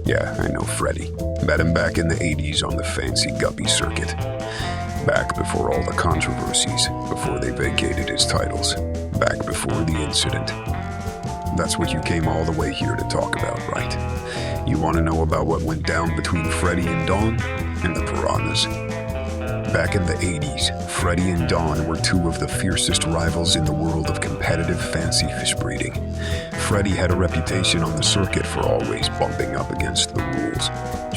Yeah, I know Freddy. Met him back in the 80s on the fancy guppy circuit. Back before all the controversies, before they vacated his titles, back before the incident. That's what you came all the way here to talk about, right? You want to know about what went down between Freddy and Dawn and the Piranhas? Back in the 80s, Freddy and Dawn were two of the fiercest rivals in the world of competitive fancy fish breeding. Freddy had a reputation on the circuit for always bumping up against the rules,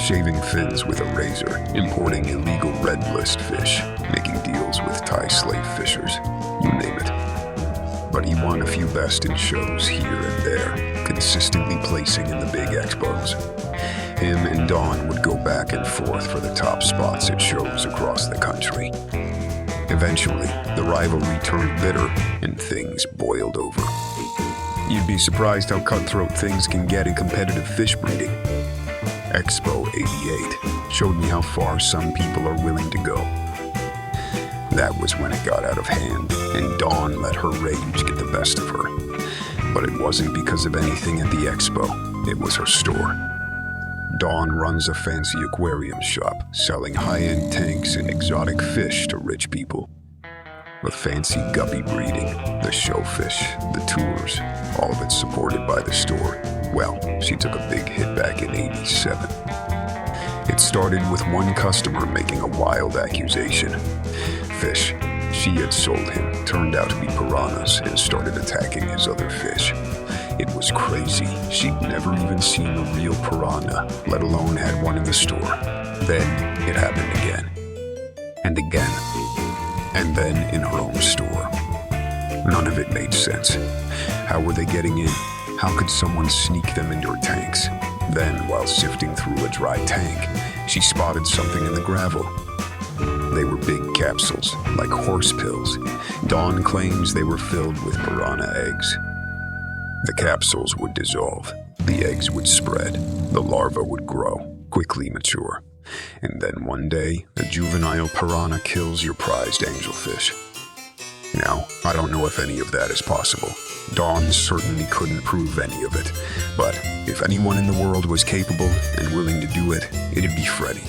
shaving fins with a razor, importing illegal red list fish, making deals with Thai slave fishers, you name it. But he won a few best in shows here and there, consistently placing in the big expos. Him and Dawn would go back and forth for the top spots at shows across the country. Eventually, the rivalry turned bitter and things boiled over. You'd be surprised how cutthroat things can get in competitive fish breeding. Expo 88 showed me how far some people are willing to go. That was when it got out of hand, and Dawn let her rage get the best of her. But it wasn't because of anything at the expo, it was her store. Dawn runs a fancy aquarium shop, selling high-end tanks and exotic fish to rich people. The fancy guppy breeding, the showfish, the tours, all of it supported by the store. Well, she took a big hit back in '87. It started with one customer making a wild accusation. Fish she had sold him turned out to be piranhas and started attacking his other fish. It was crazy. She'd never even seen a real piranha, let alone had one in the store. Then it happened again. And again. And then in her own store. None of it made sense. How were they getting in? How could someone sneak them into her tanks? Then, while sifting through a dry tank, she spotted something in the gravel. They were big capsules, like horse pills. Dawn claims they were filled with piranha eggs. The capsules would dissolve, the eggs would spread, the larva would grow, quickly mature. And then one day, a juvenile piranha kills your prized angelfish. Now, I don't know if any of that is possible. Dawn certainly couldn't prove any of it. But if anyone in the world was capable and willing to do it, it'd be Freddy.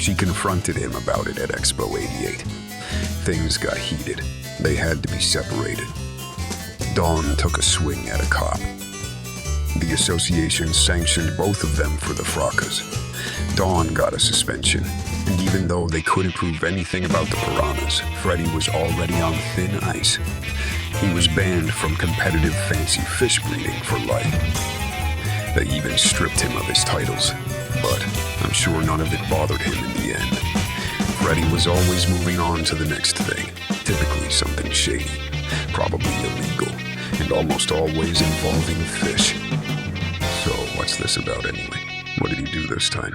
She confronted him about it at Expo 88. Things got heated. They had to be separated. Dawn took a swing at a cop. The association sanctioned both of them for the fracas. Dawn got a suspension, and even though they couldn't prove anything about the piranhas, Freddy was already on thin ice. He was banned from competitive fancy fish breeding for life. They even stripped him of his titles, but I'm sure none of it bothered him in the end. Freddy was always moving on to the next thing, typically something shady, probably illegal, and almost always involving fish. So what's this about anyway? What did he do this time?